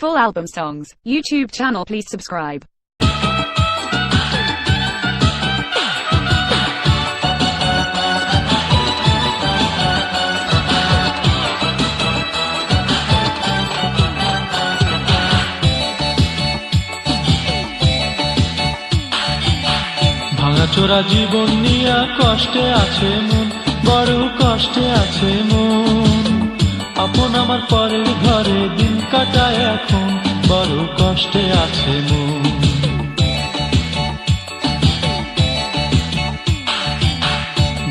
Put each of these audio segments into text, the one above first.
Full album songs, YouTube channel, please subscribe. ভাঙাচোরা জীবন নিয়া কষ্টে আছে মন, বড় কষ্টে আছে মন। আপন আমার পরের ঘরে দিন কাটায় এখন, বড় কষ্টে আছে মন।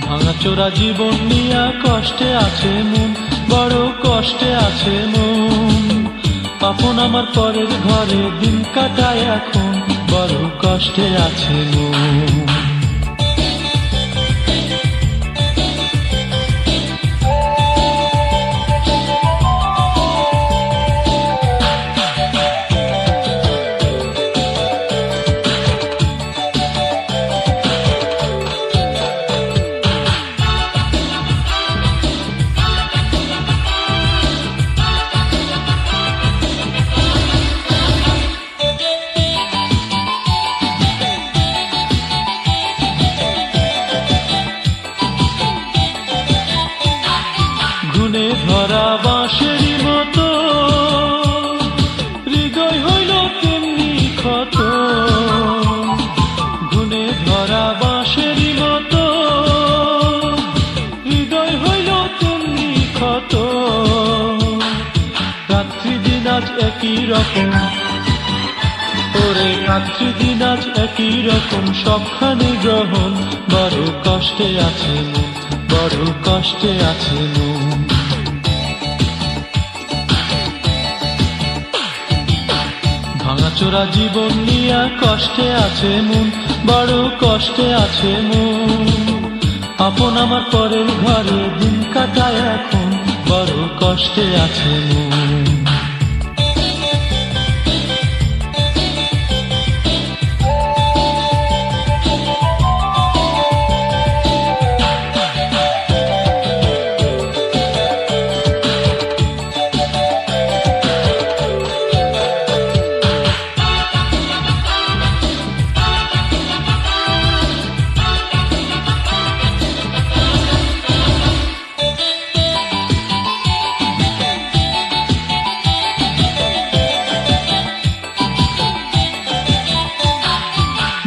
ভাঙাচোরা জীবন নিয়া কষ্টে আছে মন, বড় কষ্টে আছে মন। আপন আমার পরের ঘরে দিন কাটায় এখন, বড় কষ্টে আছে মন। গুনে ধরা বাঁশেরই মতো হৃদয় হইল তেমনি ক্ষত। গুনে ধরা বাঁশেরই মতো হৃদয় হইল তেমনি ক্ষত। রাত্রি দিন আজ একই রকম, ওরে রাত্রি দিন আজ একই রকম, সবখানে গ্রহণ। বড় কষ্টে আছে মন, বড় কষ্টে আছে মন। ভাঙাচোরা জীবন নিয়া কষ্টে আছে মন, বড় কষ্টে আছে মন। আপন আমার পরের ঘরে দিন কাটায় এখন, বড় কষ্টে আছে মন।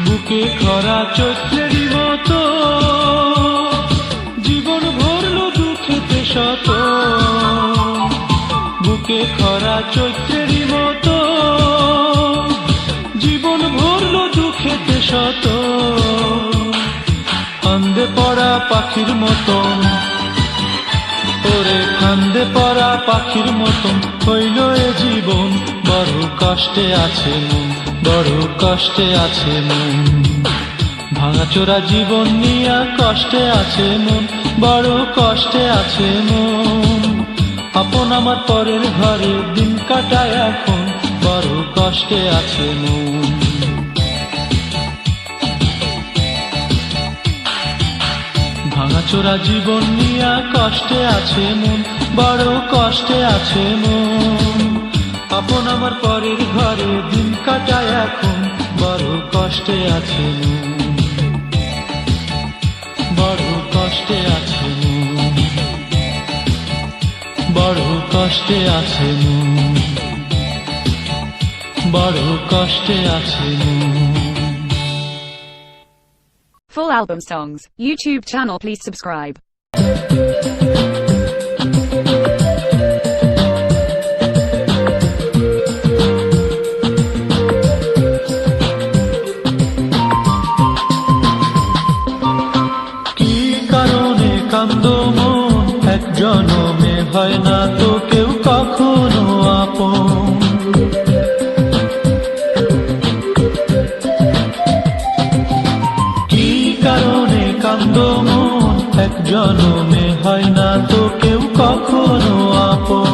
বুকে খরা চৈত্রেরই মতো জীবন ভরল দুঃখেতে শত। বুকে খরা চৈত্রেরই মতো জীবন ভরল দুঃখেতে শত। ফান্দে পড়া পাখির মতন, ওরে ফান্দে পড়া পাখির মতন হইল এ জীবন। বড় কষ্টে আছে মন, বড় কষ্টে আছে মন। ভাঙাচোরা জীবন নিয়া কষ্টে আছে মন, বড় কষ্টে আছে মন। আপন আমার পরের ঘরে দিন কাটায় এখন, বড় কষ্টে আছে মন। ভাঙাচোরা জীবন নিয়া কষ্টে আছে মন, বড় কষ্টে আছে মন। আপন আমার পরের ঘরে দিন কাটায় এখন, বড় কষ্টে আছে মন, বড় কষ্টে আছে মন, বড় কষ্টে আছে মন, বড় কষ্টে আছে মন। Full album songs, YouTube channel, please subscribe. কান্দো মন, এক জনমে হয় না তো কেউ কখনো আপন। কি কারণে কান্দো মন, এক জনমে হয় না তো কেউ কখনো আপন।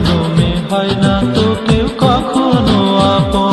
জনমে হয় না তো কেউ কখনো আপন।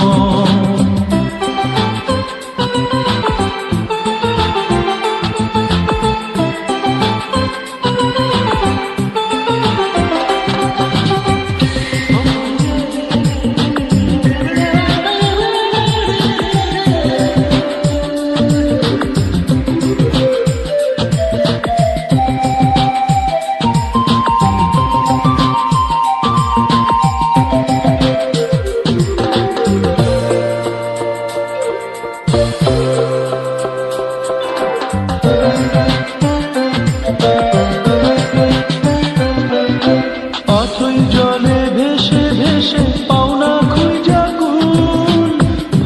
অথই জলে ভেসে ভেসে পাওনা খুঁজা কুল,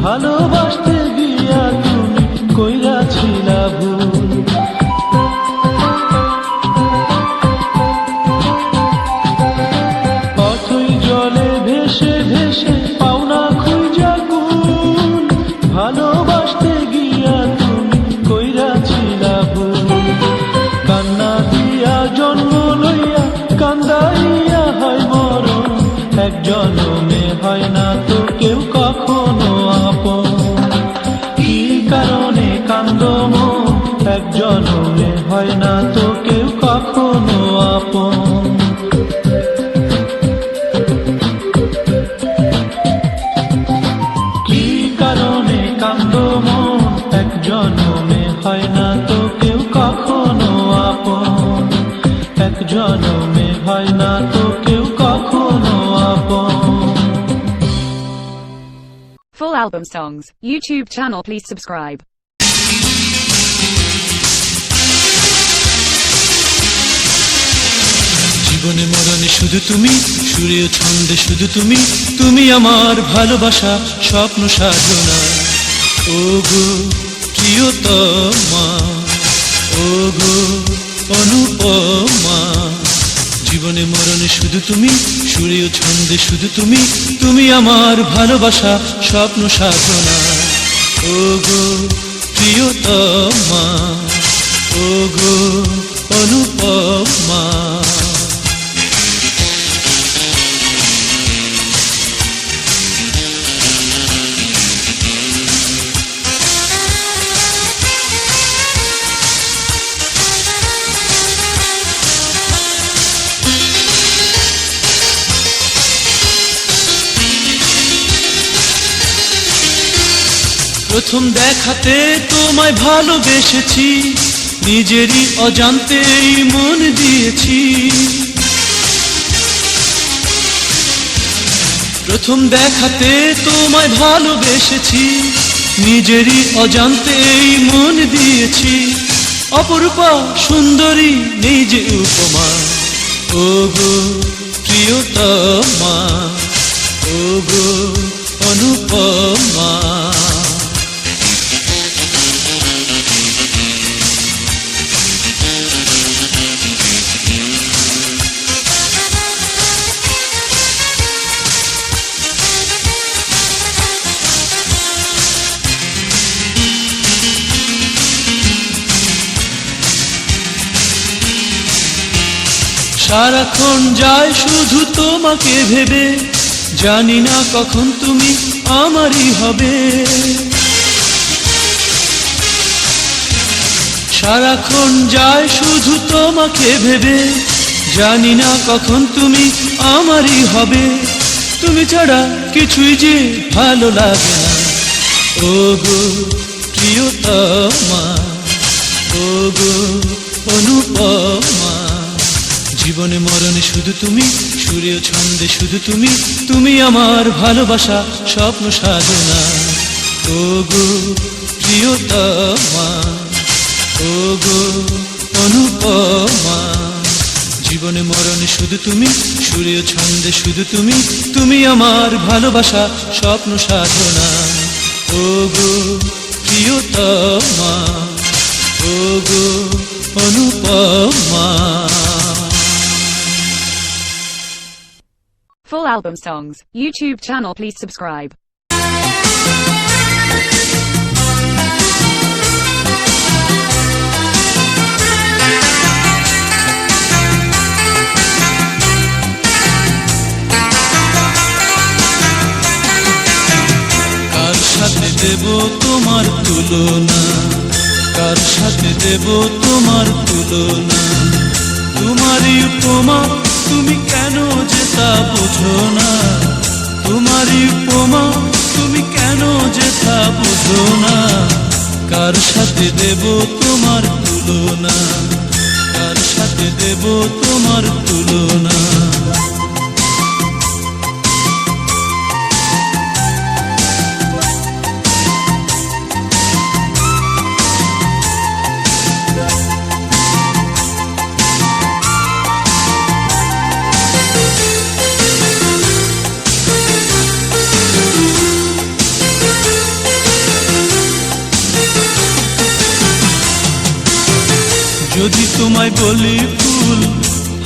ভালোবাসতে গিয়া তুমি কইরাছিলা ভুল। অথই জলে ভেসে ভেসে পাওনা খুঁজা কুল, ভালোবাসতে গিয়া তুমি কইরাছিলা ভুল। কান্না দিয়া জন্ম লইয়া কান্দাইয়া হয় মরণ, এক জনমে হয় না তো কেউ কখনো আপন। কি কারণে কান্দ মন, এক জনমে হয় না তো কেউ কখনো আপন। কি কারণে কান্দ মন, এক জনমে হয় না তো কেউ কখনো আপন। এক জনমে হয় না তো কেউ কখনো আপন। Full album songs. YouTube channel, please subscribe. জীবনে মরণে শুধু তুমি, সুরে ও ছন্দে শুধু তুমি, তুমি আমার ভালোবাসা স্বপ্ন সাধনা। ও গো প্রিয়তমা, ও গো অনুপমা। জীবনে মরণে শুধু তুমি, সুরে ও ছন্দে শুধু তুমি, তুমি আমার ভালোবাসা স্বপ্ন সাধনা। ও গো প্রিয়তমা, ও গো অনুপমা। প্রথম দেখাতে তোমায় ভালোবেসেছি, নিজেরই অজান্তেই মন দিয়েছি। প্রথম দেখাতে তোমায় ভালোবেসেছি, নিজেরই অজান্তেই মন দিয়েছি। অপরূপা সুন্দরী নেই যে উপমা, ও গো প্রিয়তমা, ও গো অনুপমা। সারাক্ষণ যায় শুধু তোমাকে ভেবে, জানি না কখন তুমি আমারই হবে। সারাক্ষণ যায় শুধু তোমাকে ভেবে, জানি না কখন তুমি আমারই হবে। তুমি ছাড়া কিছুই যে ভালো লাগে না, ও গো প্রিয়তমা, ও গো অনুপমা। জীবনে মরণে শুধু তুমি, সুরে ও ছন্দে শুধু তুমি, তুমি আমার ভালোবাসা স্বপ্ন সাধনা। ও গো প্রিয়তমা, ও গো অনুপমা। জীবনে মরণে শুধু তুমি, সুরে ও ছন্দে শুধু তুমি, তুমি আমার ভালোবাসা স্বপ্ন সাধনা। ও গো প্রিয়তমা, ও গো Anupama. Full album songs. YouTube channel, please subscribe. তুলনা, কার সাথে দেব তোমার তুলনা? তোমারই উপমা তুমি কেন যে তা বুঝো না, তোমারই উপমা তুমি কেন যে তা বুঝো না? কার সাথে দেব তোমার তুলনা, কার সাথে দেব তোমার তুলনা? যদি তোমায় বলি ফুল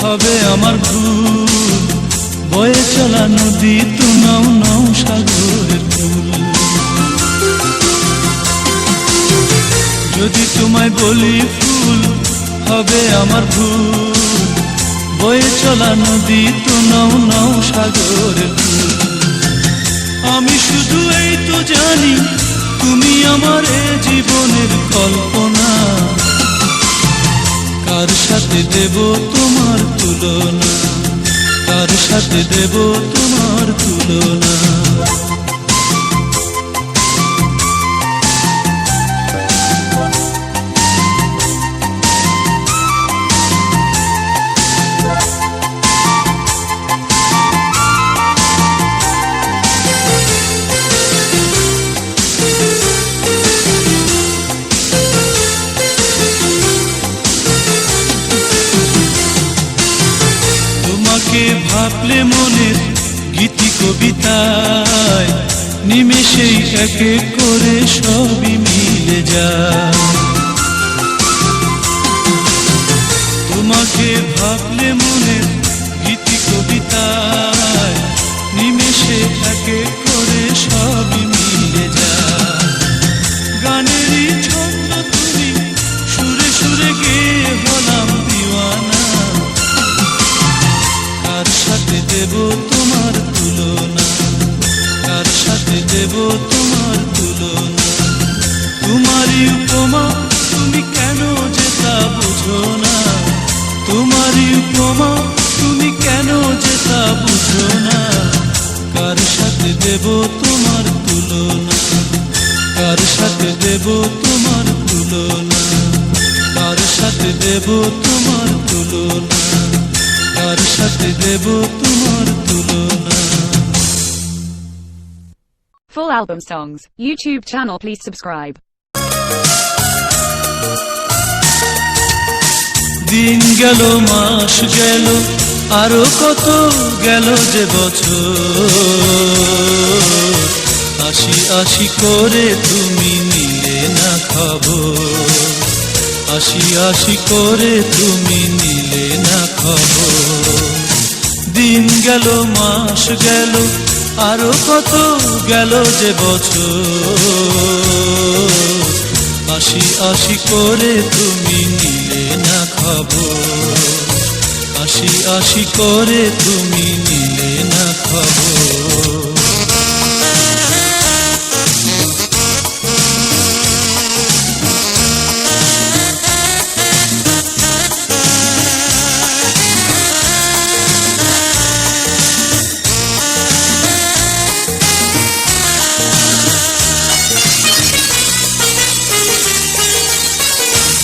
হবে আমার ভুল, বয়ে চলা নদী তো নাও নাও সাগরের ফুল। যদি তোমায় বলি ফুল হবে আমার ভুল, বয়ে চলা নদী তো নাও নাও সাগরের ফুল। আমি শুধু এই তো জানি তুমি আমার এ জীবনের কল্পনা, কার সাথে দেব তোমার তুলনা, কার সাথে দেব তোমার তুলনা? তোমাকে ভাবলে মনের গীতি কবিতায় নিমেষেই এক এক করে সবই মিলে যায়। তোমাকে ভাবলে মনের গীতি কবিতায় নিমেষে এক এক করে সবই মিলে যায়। গানেরই ছন্দ তুমি সুরে সুরে গেয়ে হলাম দিওয়ানা, কার সাথে দেব তোমার তুলনা, কার সাথে দেব তোমার তুলনা? তোমারই উপমা তুমি কেন যে তা বুঝো না, তোমারই উপমা তুমি কেন যে তা বুঝো না? কার সাথে দেব তোমার তুলনা, কার সাথে দেব তোমার তুলনা? কার সাথে দেব তোমার তুলনা, কার সাথে দেব তোমার তুলনা? Full album songs, YouTube channel, please subscribe. দিন গেল মাস গেল আরো কত গেল যে বছর, আশি আশি করে তুমি নিলে না খবর, আশি আশি করে তুমি নিলে না খবর। দিন গেল মাস গেল আরো কত গেল যে বছর, আশি আশি করে তুমি নিলে না খবর, আশি আশি করে তুমি নিলে না খবর।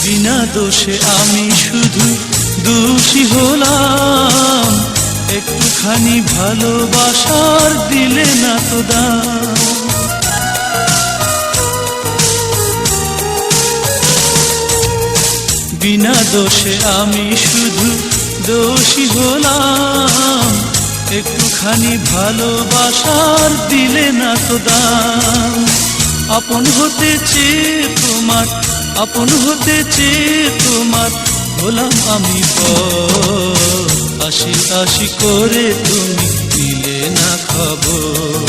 বিনা দোষে আমি শুধু দোষী হলাম, একটুখানি ভালোবাসার দিলে না তো দাম। বিনা দোষে আমি শুধু দোষী হলাম, একটুখানি ভালোবাসার দিলে না তো দাম। আপন হতে চেয়ে তোমার, আপন হতে চেয়ে তোমার হলাম আমি পর, আশি আশি করে তুমি নিলে না খবর,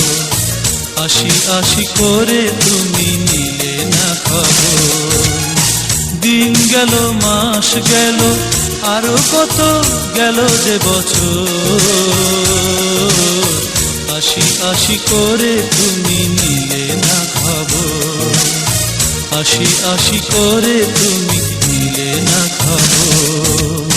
আশি আশি করে তুমি নিলে না খবর। দিন গেল মাস গেল আরো কত গেল যে বছর, আশি আশি করে তুমি নিলে না খবর, আশি আশি করে তুমি নিলে না খবর।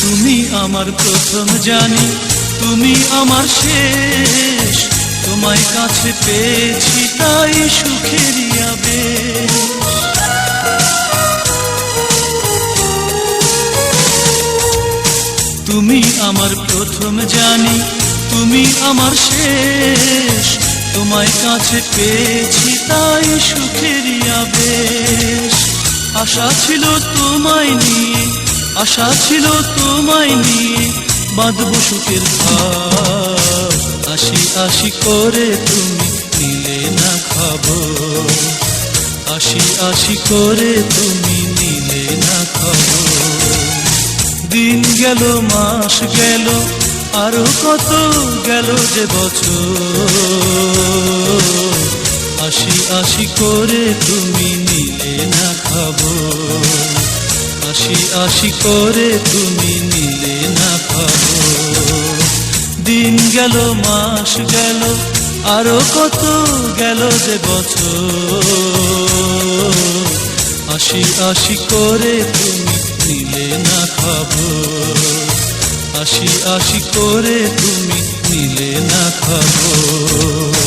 তুমি আমার প্রথম জানি, তুমি আমার শেষ, তোমায় কাছে পেয়েছি তাই সুখেরই আবেশ। তুমি আমার প্রথম জানি, তুমি আমার শেষ, তোমায় কাছে পেয়েছি তাই সুখেরই আবেশ। আশা ছিল তোমায় নিয়ে, আশা ছিল তোমায় নিয়ে বাঁধবো সুখের ভাব। আশি আশি করে তুমি নিলে না খবর, আশি আশি করে তুমি নিলে না খবর। দিন গেল মাস গেল আরো কত গেল যে বছর, আশি আশি করে তুমি নিলে না খবর, আশি আশি করে তুমি নিলে না খবর। দিন গেল মাস গেল আরো কত গেল যে বছর, আশি আশি করে তুমি নিলে না খবর, আশি আশি করে তুমি নিলে না খবর।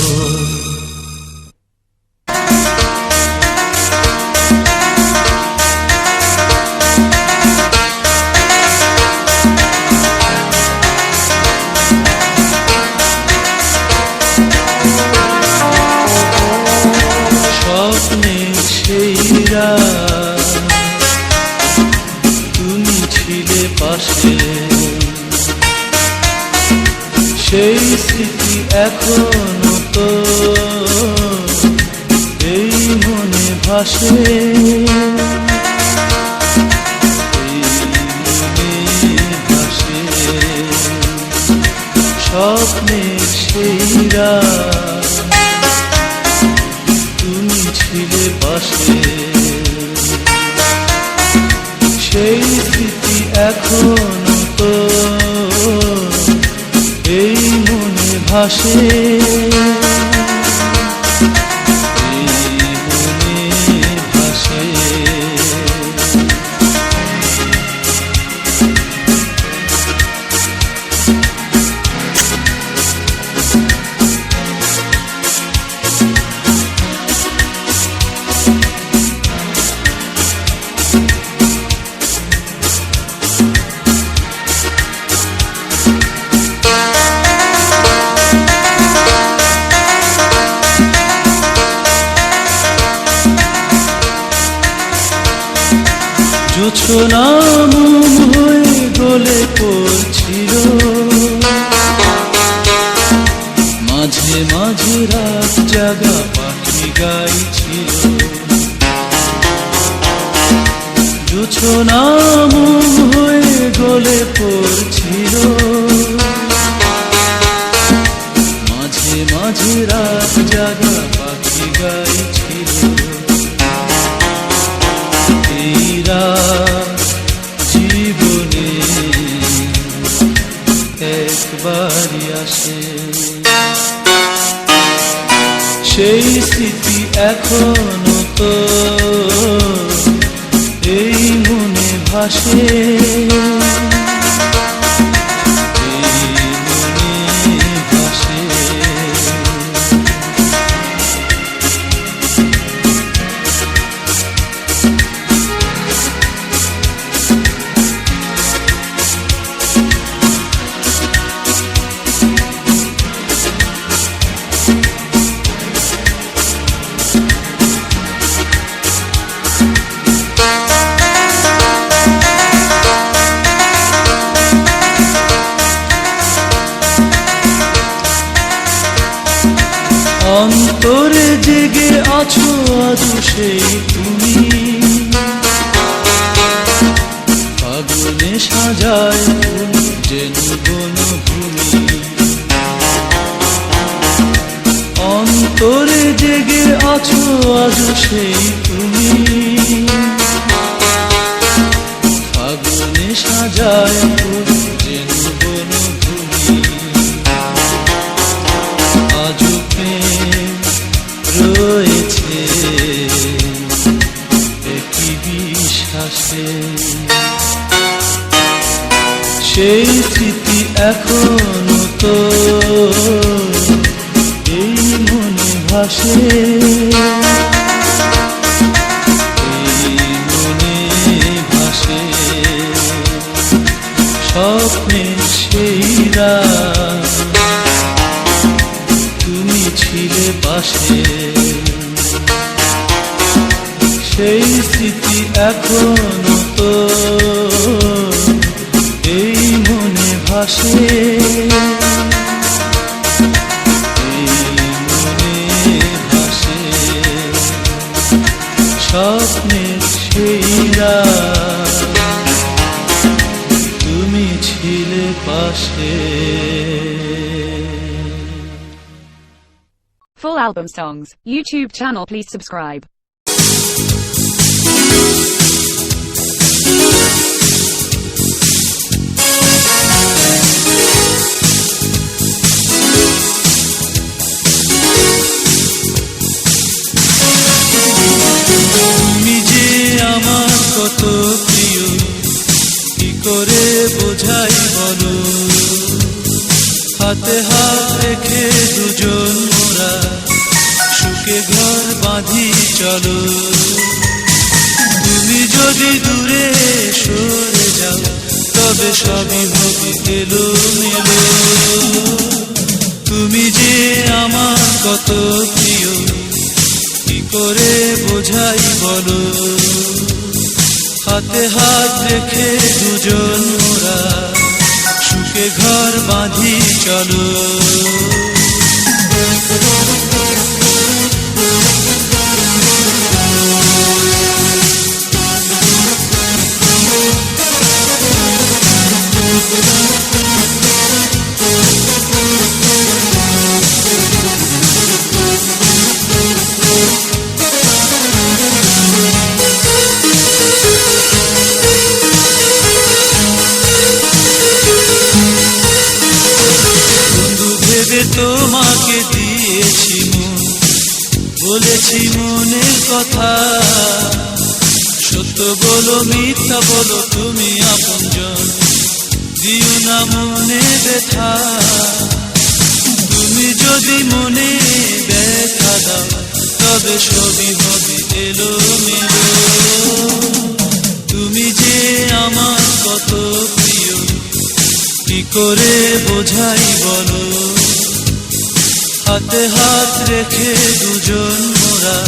তুমি ছিলে পাশে, সেই স্মৃতি এখনো তো এই মনে ভাসে, এই মনে ভাসে। স্বপ্নের সেই রাত তুমি ছিলে পাশে, সেই স্মৃতি এখনো তো এই মনে ভাসে, এই মনে ভাসে। জোছনা মুম হয়ে গলে পড়ছিল, মাঝে মাঝে রাত জাগা পাখি গাইছিল। জোছনা মুম হয়ে গলে পড়ছিল, মাঝে মাঝে রাত জাগা পাখি গাইছিল। জীবনে একবারই আসে, সেই স্মৃতি এখনো তো এই মনে ভাসে, এই মনে ভাসে। অন্তরে জেগে আছো আজও সেই তুমি, ফাগুনে সাজায় ফুল যেন বনভূমি। জেগে আছো আজ সেই তুমি, ফাগুনে সাজায় ফুল যেন বনভূমি, আজও প্রেম রয়েছে একই বিশ্বাসে। সেই স্মৃতি এখনো তো এই মনে ভাসে, এই মনে ভাসে। স্বপ্নের সেই রাত তুমি ছিলে পাশে, সেই স্মৃতি এখনো তো এই মনে ভাসে, এই মনে ভাসে। স্বপ্নের সেই রাত তুমি ছিলে পাশে। Full album songs, YouTube channel, please subscribe. তুমি যে আমার কত প্রিয়, কি করে বোঝাই বলো, হাতে হাত রেখে দুজন মোরা সুখে ঘর বাঁধি চলো। তুমি যদি দূরে সরে যাও তবে সবই হবে এলোমেলো। তুমি যে আমার কত প্রিয়, কি করে বোঝাই বলো, হাতে হাত রেখে দুজন মোরা সুখে ঘর বাঁধি চলো। তোমাকে দিয়েছি মন, বলেছি মনের কথা, সত্য বলো মিথ্যা বলো তুমি আপনজন, দিও না মনে ব্যথা। তুমি যদি মনে ব্যথা দাও তবে সবই হবে এলোমেলো। তুমি যে আমার কত প্রিয়, কি করে বোঝাই বলো, হাতে হাত রেখে দুজন মোরা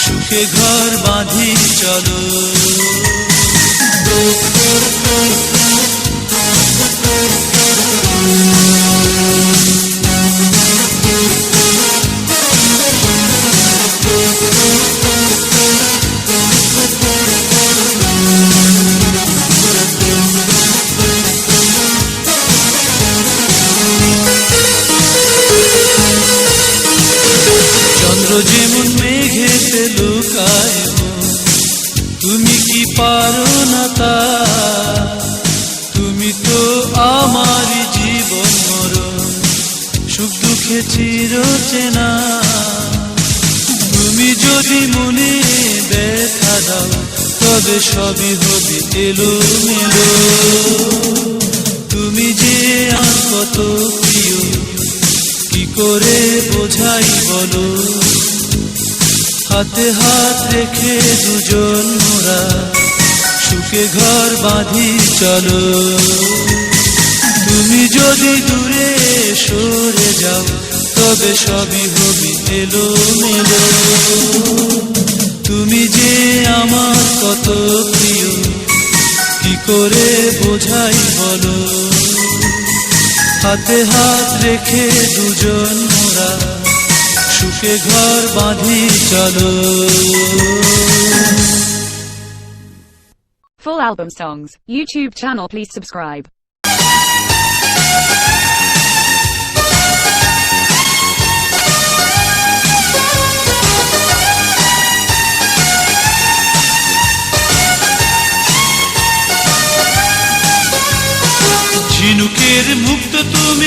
সুখে ঘর বাঁধি চলো। চন্দ্র যেমন মেঘেতে লুকায়, তুমি কি পারো না তা, তুমি তো আমারই জীবন মরণ, সুখ দুঃখে চিরচেনা। তুমি যদি মনে ব্যথা দাও তবে সবই হবে এলোমেলো। তুমি যে আমার কত প্রিয়, কি করে বোঝাই বলো, হাতে হাত রেখে দুজন মোরা সুখে ঘর বাঁধি চলো। তুমি যদি দূরে সরে যাও তবে সবই হবে এলোমেলো। তুমি যে আমার কত প্রিয়, কি করে বোঝাই বলো, হাতে হাত রেখে দুজন মোরা সুখে ঘর বাঁধি চলো। Full album songs, YouTube channel, please subscribe.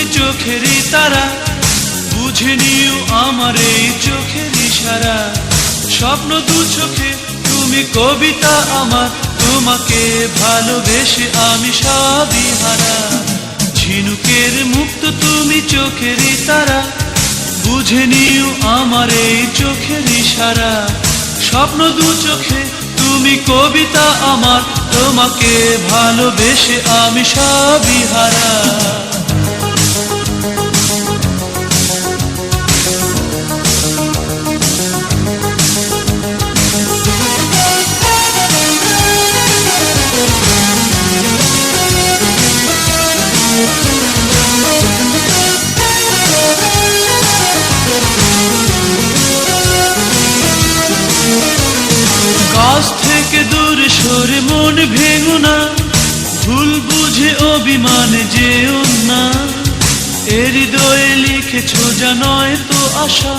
তুমি চোখেরই তারা, বুঝে নিও আমার এই চোখের ইশারা। স্বপ্ন দু চোখে তুমি কবিতা আমার, তোমাকে ভালোবেসে আমি সবই হারা। ঝিনুকের মুক্ত তুমি চোখেরই তারা, বুঝে নিও আমার এই চোখের ইশারা। স্বপ্ন দু চোখে তুমি কবিতা আমার, তোমাকে ভালোবেসে আমি সবই হারা। কাছ থেকে দূরে সরে মন ভেঙো না, ভুল বুঝে অভিমানে যেও না। এ হৃদয়ে লিখেছ যা নয় তো আশা,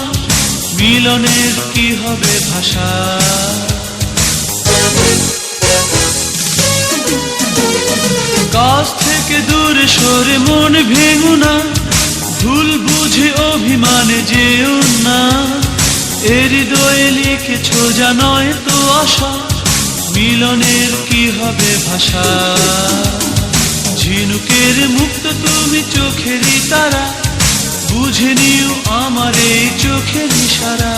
মিলনের কি হবে ভাষা। কাছ থেকে দূরে সরে মন ভেঙো না, ভুল বুঝে অভিমানে যেও না। এ হৃদয়ে লিখেছ যা নয় তো আশা, মিলনের কি হবে ভাষা। ঝিনুকের মুক্ত তুমি চোখেরই তারা, বুঝে নিও আমার এই চোখের ইশারা।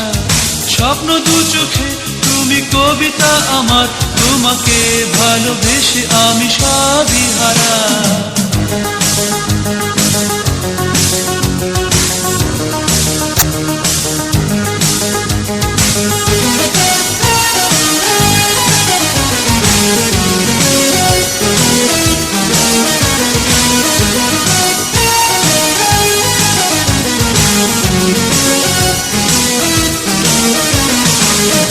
স্বপ্ন দু চোখে তুমি কবিতা আমার, তোমাকে ভালোবেসে আমি সবই হারা।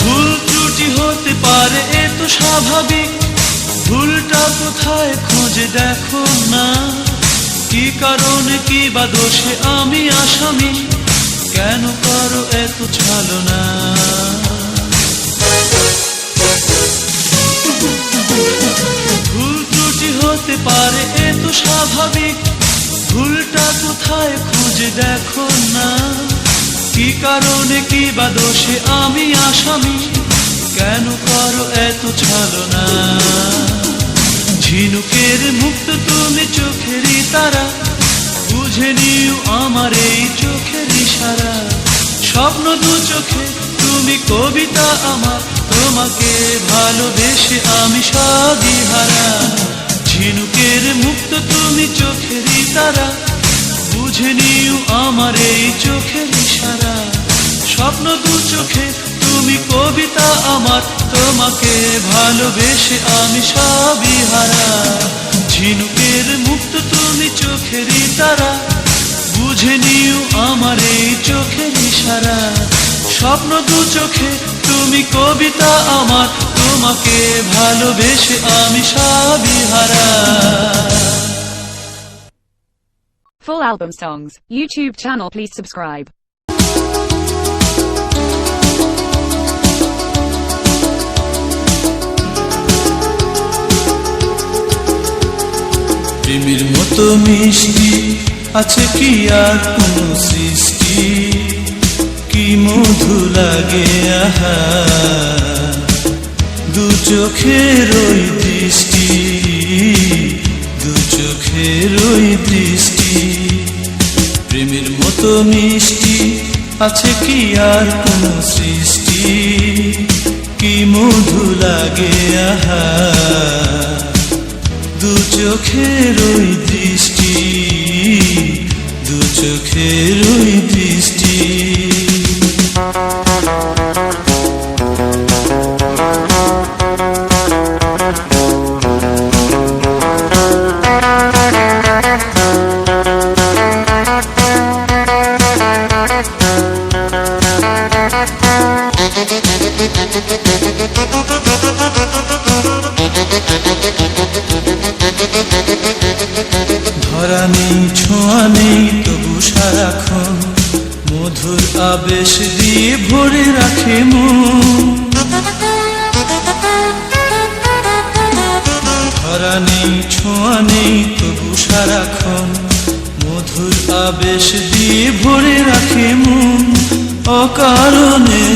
ভুল ত্রুটি হতে পারে এ তো স্বাভাবিক, ভুলটা কোথায় খুঁজে দেখো না। কি কারণে কি বা দোষে আমি আসামি, কেন করো এত ছলনা। ভুল ত্রুটি হতে পারে এ তো স্বাভাবিক, ভুলটা কোথায় খুঁজে দেখো না। কি কারণে কি বা দোষে আমি আসামি, কেন করো এত ছলনা। ঝিনুকের মুক্ত তুমি চোখেরই তারা, বুঝে নিও আমার এই চোখের ইশারা। স্বপ্ন দু চোখে তুমি কবিতা আমার, তোমাকে ভালোবেসে আমি সবই হারা। ঝিনুকের মুক্ত তুমি চোখেরই তারা, বুঝে নিও আমার এই চোখের ইশারা। স্বপ্ন দু চোখে তুমি কবিতা আমার, তোমাকে ভালোবেসে আমি সবই হারা। ঝিনুকের মুক্ত তুমি চোখেরই তারা, বুঝে নিও আমার এই চোখের ইশারা। স্বপ্ন দু চোখে তুমি কবিতা আমার, তোমাকে ভালোবেসে আমি সবই হারা। Full album songs, YouTube channel please subscribe. প্রেমের মতো মিষ্টি আছে কি আর কোন সৃষ্টি, কি মধু লাগে আহা দু চোখের ওই দৃষ্টি, দু চোখের ওই দৃষ্টি। প্রেমের মতো মিষ্টি আছে কি আর কোন সৃষ্টি, কি মধু লাগে আহা দু চোখের ওই দৃষ্টি, দু চোখের ওই দৃষ্টি। ধরা নেই ছোঁয়া নেই তবু সারাক্ষণ মধুর আবেশ দিয়ে ভরে রাখে মন। ধরা নেই ছোঁয়া নেই তবু সারাক্ষণ মধুর অকারণে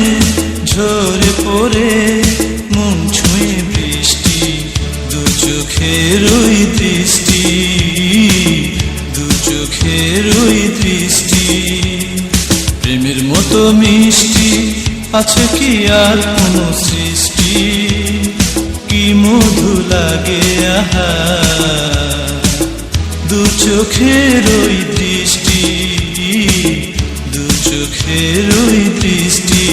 ঝরে পড়ে মন ছুঁয়ে বৃষ্টি, দু চোখের ওই দৃষ্টি, দু চোখের ওই দৃষ্টি। প্রেমের মতো মিষ্টি আছে কি আর কোনো সৃষ্টি, কি মধু লাগে আহা দু চোখের ওই দৃষ্টি, দু চোখের ওই দৃষ্টি।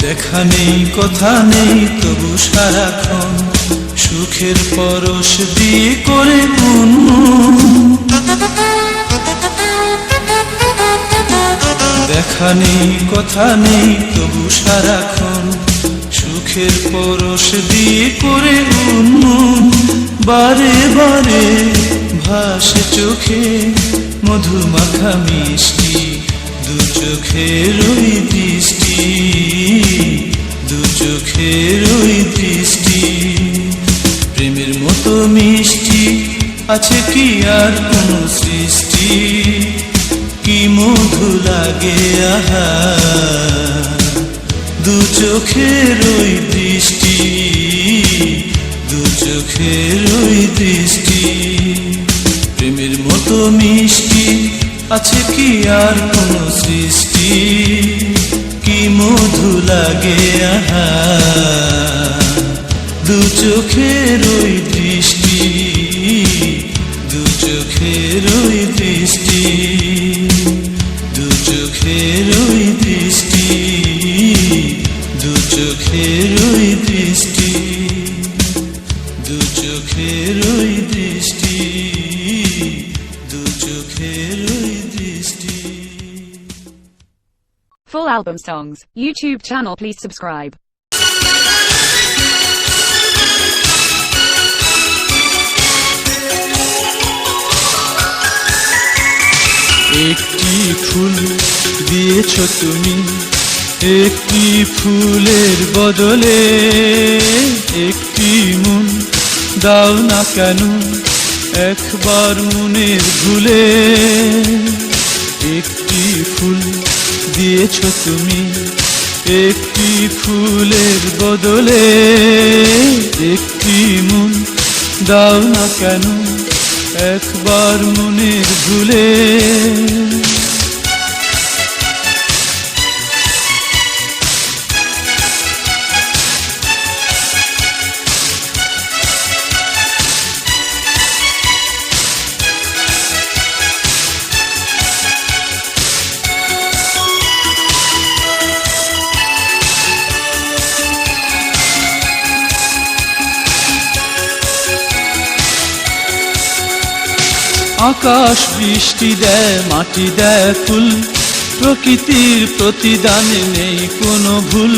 দেখা নেই কথা নেই তবু সারাক্ষণ সুখের পরশ দিয়ে করে মন। দেখা নেই কথা নেই তবু সারাক্ষণ সুখের পরশ দিয়ে করে মন। বারে বারে ভাসে চোখে মধু মাখা মিষ্টি, দু চোখের ওই দৃষ্টি, দু চোখের ওই দৃষ্টি। প্রেমের মতো মিষ্টি আছে কি আর কোনো সৃষ্টি, কি মধু লাগে আহা দু চোখের ওই দৃষ্টি, দু চোখের ওই দৃষ্টি। প্রেমের মতো মিষ্টি আছে কি আর কোনো সৃষ্টি, কি মধু লাগে আহা দু চোখের ওই দৃষ্টি, দু চোখের ওই দৃষ্টি, দু চোখের ওই দৃষ্টি, দু চোখের ওই দৃষ্টি, দু চোখের ওই দৃষ্টি, দু চোখের ওই দৃষ্টি। Full album songs, YouTube channel, please subscribe. একটি ফুল দিয়েছ তুমি, একটি ফুলের বদলে একটি মন দাও না কেন একবার মনের ভুলে। একটি ফুল দিয়েছ তুমি, একটি ফুলের বদলে একটি মন দাও না কেন একবার মনের ভুলে। আকাশ বৃষ্টি দেয়, মাটি দেয় ফুল, প্রকৃতির প্রতিদানে নেই কোনো ভুল।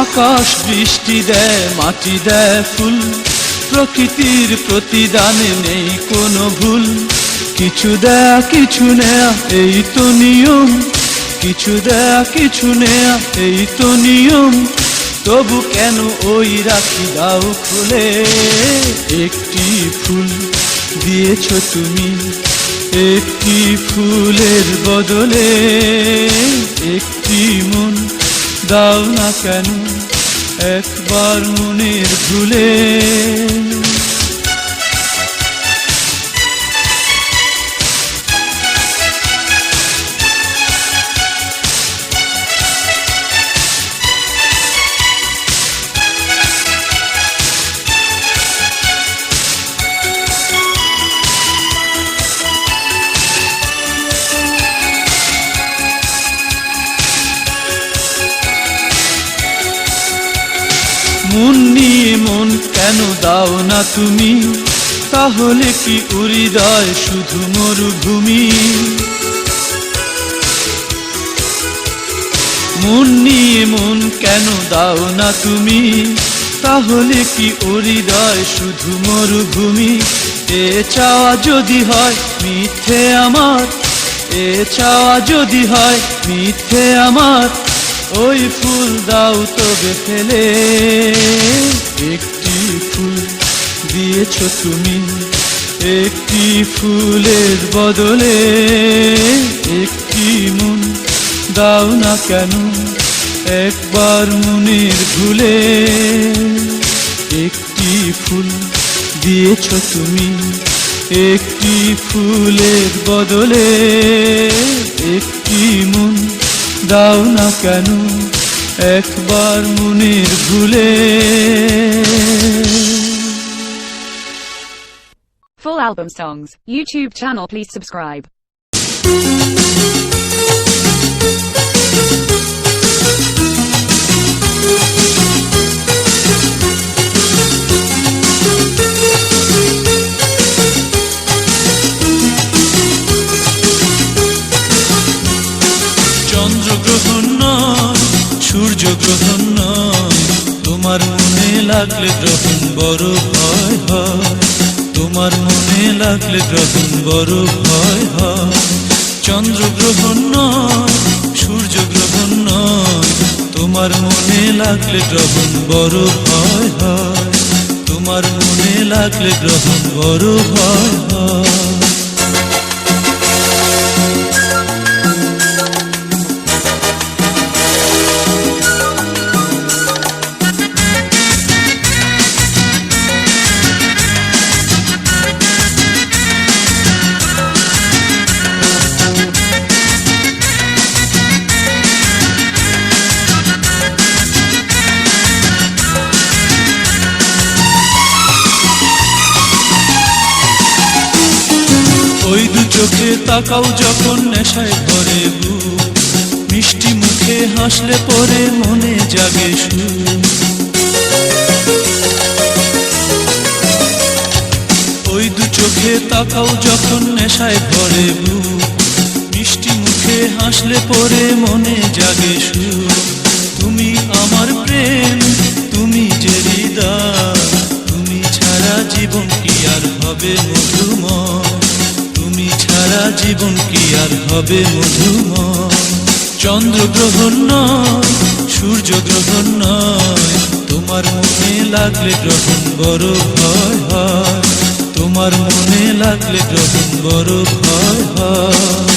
আকাশ বৃষ্টি দেয়, মাটি দেয় ফুল, প্রকৃতির প্রতিদানে নেই কোনো ভুল। কিছু দেয়া কিছু নেয়া এই তো নিয়ম, কিছু দেয়া কিছু নেয়া এই তো নিয়ম। তবু কেন ওই রাখি দাও খুলে। একটি ফুল দিয়েছ তুমি, একটি ফুলের বদলে একটি মন দাও না কেন একবার মনের ভুলে। মন নিয়ে মন কেন দাও না তুমি, তাহলে কি হৃদয় শুধু মরুভূমি। মন নিয়ে মন কেন দাও না তুমি, তাহলে কি ও হৃদয় শুধু মরুভূমি? এ চাওয়া যদি হয় মিথ্যে আমার, এ চাওয়া যদি হয় মিথ্যে আমার, ওই ফুল দাও তবে ফেলে। একটি ফুল দিয়েছ তুমি, একটি ফুলের বদলে একটি মন দাও না কেন একবার মনের ভুলে। একটি ফুল দিয়েছ তুমি, একটি ফুলের বদলে একটি মন দাও না কেন একবার মনের ভুলে। Full album songs, YouTube channel, please subscribe. চন্দ্রগ্রহণ নয়, সূর্যগ্রহণ নয়, তোমার মনে লাগলে গ্রহণ বড় ভয় হয়, তোমার মনে লাগলে গ্রহণ বড় ভয় হয়। চন্দ্রগ্রহণ নয়, সূর্যগ্রহণ নয়, তোমার মনে লাগলে গ্রহণ বড় ভয় হয়, তোমার মনে লাগলে গ্রহণ বড় ভয় হয়। ওই দু চোখে তাকাও যখন নেশায় ভরে বুক, মিষ্টি মুখে হাসলে পরে মনে জাগে সুর। ওই দু চোখে তাকাও যখন নেশায় ভরে বুক, মিষ্টি মুখে হাসলে পরে মনে জাগে সুর। তুমি আমার প্রেম, তুমি যে হৃদয়, তুমি ছাড়া জীবন কি আর হবে মধুময়, তুমি ছাড়া জীবন কি আর হবে মধুময়। চন্দ্রগ্রহণ নয়, সূর্যগ্রহণ নয়, তোমার মনে লাগলে গ্রহণ বড় ভয় হয়, তোমার মনে লাগলে গ্রহণ বড় ভয় হয়।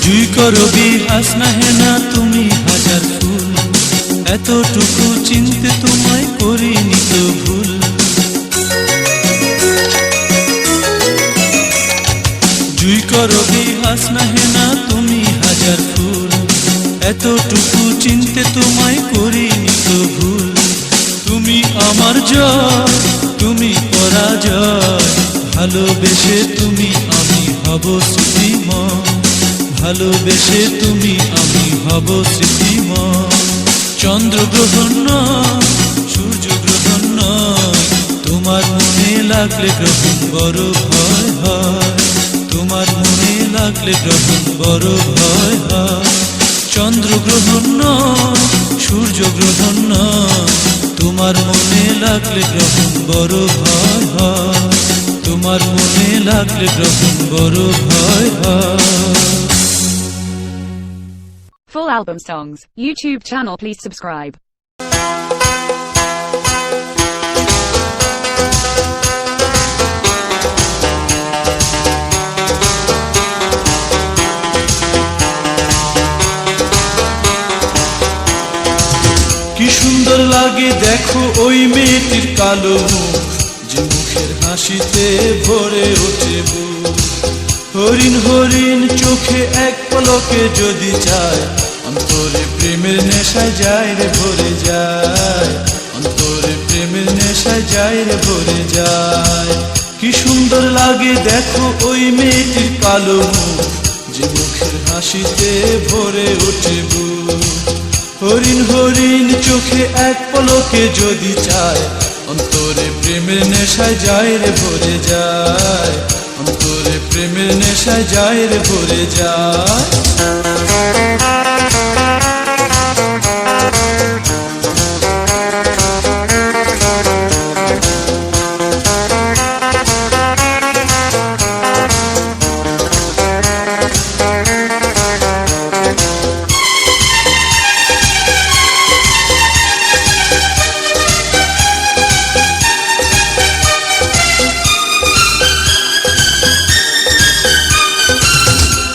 জুই করবি হাসনা হেনা তুমি হাজার ফুল, এতটুকু চিনতে তোমায় করিনি তো ভুল। জুই করবি হাসনা হেনা তুমি হাজার ফুল, এতটুকু চিনতে তোমায় করিনি তো ভুল। তুমি আমার জয়, তুমি পরাজয়, ভালোবেসে তুমি আমি হব স্মৃতিময়, ভালোবেসে তুমি আমি হব স্মৃতিময়। চন্দ্রগ্রহণ নয়, সূর্যগ্রহণ নয়, তোমার মনে লাগলে গ্রহণ বড় ভয় হয়, তোমার মনে লাগলে গ্রহণ বড় ভয় হয়। চন্দ্রগ্রহণ নয়, সূর্যগ্রহণ নয়, তোমার মনে লাগলে গ্রহণ বড় ভয় হয়, তোমার মনে লাগলে গ্রহণ বড় ভয় হয়। Full album songs, YouTube channel, please subscribe. কি সুন্দর লাগে দেখো ওই মেয়েটির কালো মুখ, যে মুখের হাসিতে ভরে ওঠে বুক। হরিণ হরিণ চোখে এক পলকে যদি চায়, অন্তরে প্রেমের নেশায় যায় রে ভরে যায়, অন্তরে প্রেমের নেশায় যায় রে ভরে যায়। কি সুন্দর লাগে দেখো ওই মেয়েটির কালো মুখ, যে মুখের হাসিতে ভরে ওঠে বুক। হরিণ হরিণ চোখে এক পলকে যদি চায়, অন্তরে প্রেমের নেশায় যায় রে ভরে যায়, অন্তরে প্রেমের নেশায় যায় রে ভরে যায়।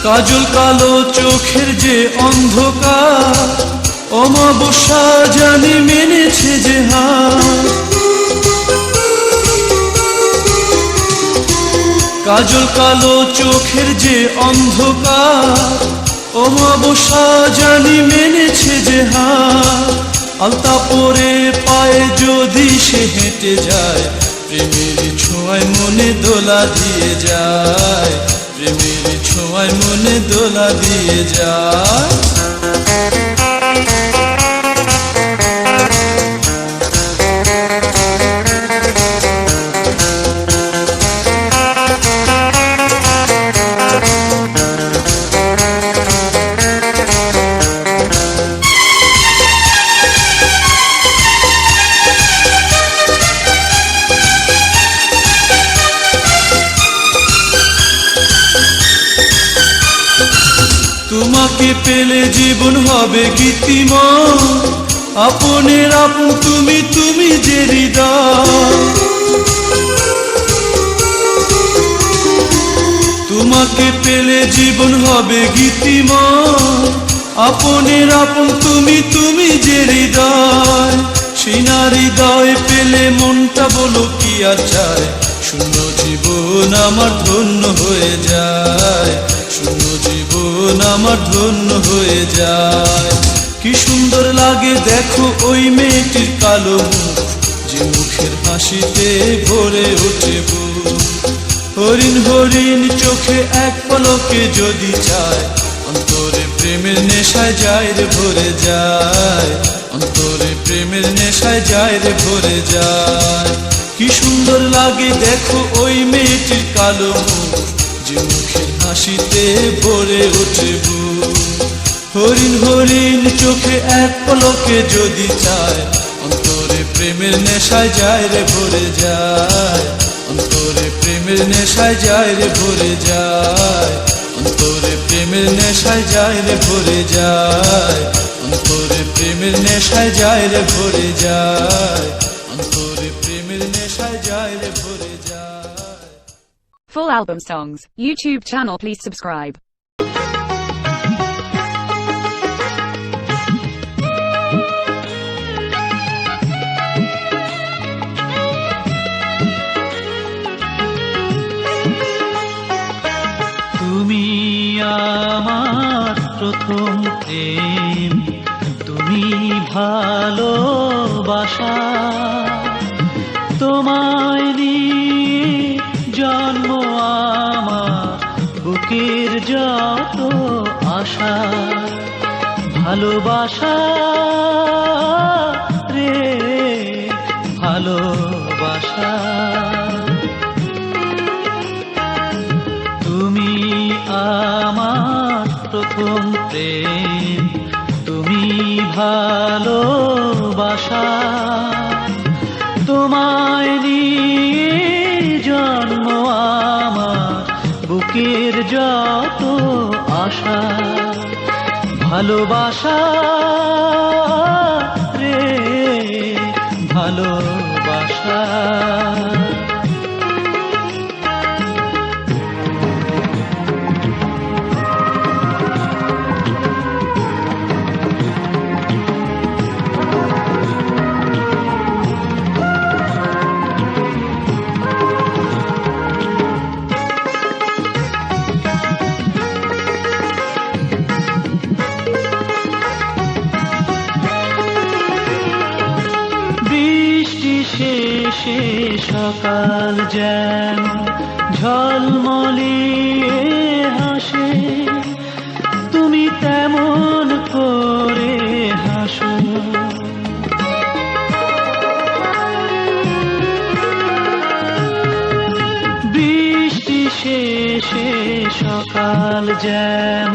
কাজল কালো চোখের যে অন্ধকার, অমাবস্যা জানি মেনেছে যে হার। কাজল কালো চোখের যে অন্ধকার, অমাবস্যা জানি মেনেছে যে হার। আলতা পরে পায়ে যদি সে হেঁটে যায়, প্রেমের ছোঁয়ায় মনে দোলা দিয়ে যায়, প্রেমের ছোঁয়ায় মনে দোলা দিয়ে যায়। তোমাকে পেলে জীবন হবে গীতিময়, আপনের আপন তুমি, তুমি যে হৃদয়। তোমাকে পেলে জীবন হবে গীতিময়, আপনের আপন তুমি, তুমি যে হৃদয়। সিনা হৃদয় পেলে মনটা বলো কি আর চায়, শূন্য জীবন আমার ধন্য হয়ে যায়, শূন্য জীবন আমার ধন্য হয়ে যায়। কি সুন্দর লাগে দেখো ওই মেয়েটির কালো মুখ, যে মুখের হাসিতে ভরে ওঠে বুক। হরিণ হরিণ চোখে এক পলকে যদি চায়, অন্তরে প্রেমের নেশায় যায় রে ভরে যায়, অন্তরে প্রেমের নেশায় যায় রে ভরে যায়। কি সুন্দর লাগে দেখো ওই মেয়েটির কালো মুখ, যে মুখের হাসিতে ভরে ওঠে বুক। হরিণ হরিণ চোখে এক পলকে যদি চায়, অন্তরে প্রেমের নেশায় যায় রে ভরে যায়, অন্তরে প্রেমের নেশায় যায় রে ভরে যায়, অন্তরে প্রেমের নেশায় যায় রে ভরে যায়, অন্তরে প্রেমের নেশায় যায় রে ভরে যায়, অন্তরে প্রেমের নেশায় যায় রে ভরে যায়। Full album songs, YouTube channel, please subscribe. তুমি আমার প্রথম প্রেম, তুমি ভালোবাসা, তোমায় নিয়ে জন্ম আমার, বুকের যত আশা। ভালোবাসা রে ভালোবাসা, তুমি আমার প্রথম প্রেম, তুমি ভালোবাসা, তোমায় নিয়ে জন্ম আমার, বুকের যত আশা। ভালোবাসা রে ভালোবাসা। শেষে সকাল যেন ঝলমলিয়ে হাসে, তুমি তেমন করে হাসো। বৃষ্টি শেষে সকাল যেন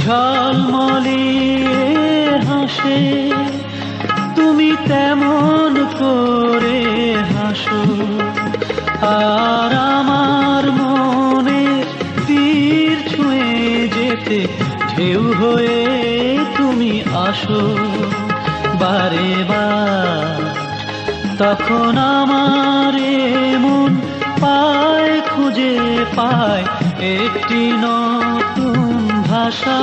ঝলমলিয়ে হাসে, তুমি তেমন করে হাসো। আর আমার মনে তীর ছুঁয়ে যেতে ঢেউ হয়ে তুমি আসো বারে বার। তখন আমার মন পায় খুঁজে পায় একটি নতুন ভাষা,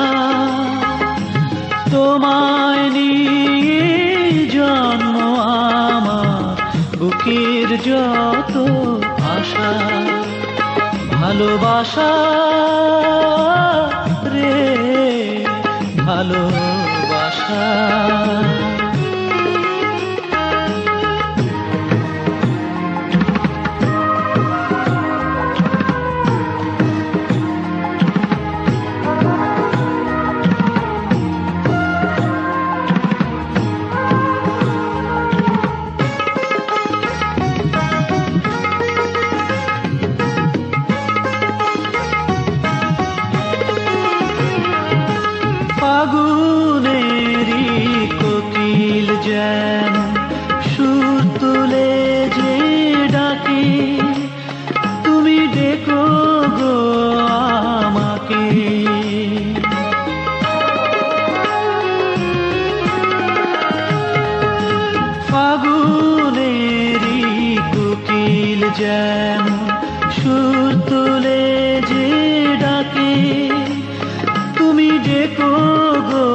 তোমায় নিয়ে জন্ম আমার বুকের যত আশা। ভালোবাসা রে ভালোবাসা, ফাগুনেরি কোকিল যেন সুর তুলে যে ডাকে, তুমি ডেকো গো আমাকে। ফাগুনেরি কোকিল যেন সুর তুলে যে ডাকে, তুমি ডেকো গো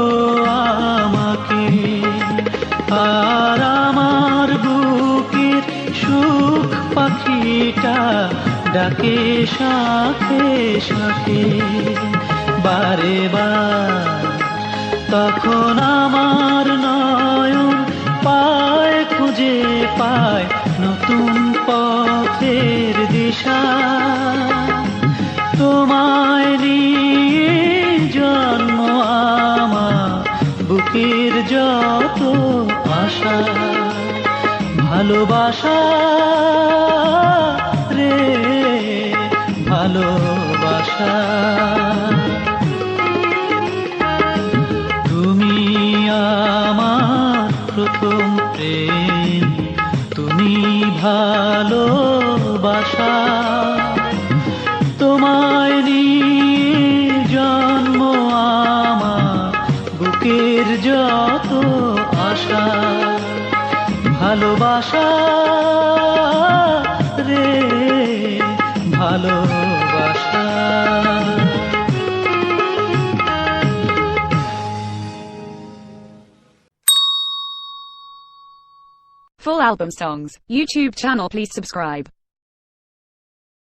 আমাকে। আর আমার বুকের সুখ পাখিটা ডাকে শাখে শাখে বারে বার। তখন আমার নয়ন পায় খুঁজে পায় নতুন পথের দিশা, তোমায় নিয়ে জন্ম আমার বুকের যত আশা। ভালোবাসা রে ভালোবাসা, তুমি আমার প্রথম প্রেম, তুমি ভালোবাসা। তোমায় নিয়ে জন্ম আমার বুকের যত আশা। ভালোবাসা রে ভালোবাসা। Full album songs. YouTube channel, please subscribe.